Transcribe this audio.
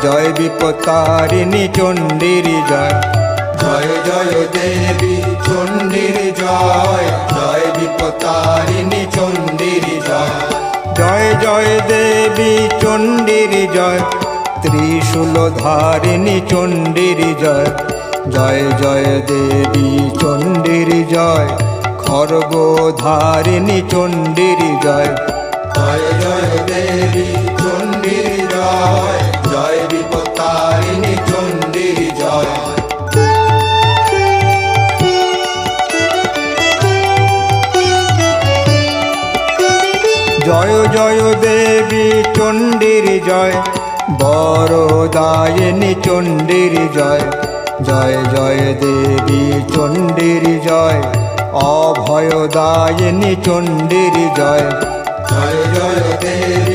জয় Bipattarini চণ্ডীর জয়। জয় জয় দেবী চণ্ডীর জয়, জয় Bipattarini চণ্ডীর জয়। জয় জয় দেবী চণ্ডীর জয়, ত্রিশূলধারিণী চণ্ডীর জয়। জয় জয় দেবী চণ্ডীর জয়, খড়গধারিণী চণ্ডীর জয়। জয় জয় দেবী চণ্ডীর জয়, জয় Bipattarini চণ্ডীর জয়। জয় জয় দেবী চণ্ডীর জয়, বরদায়িনী চণ্ডীর জয়। জয় জয় দেবী চণ্ডীর জয়, অভয়দায়িনী চণ্ডীর জয়। জয় জয় দেবী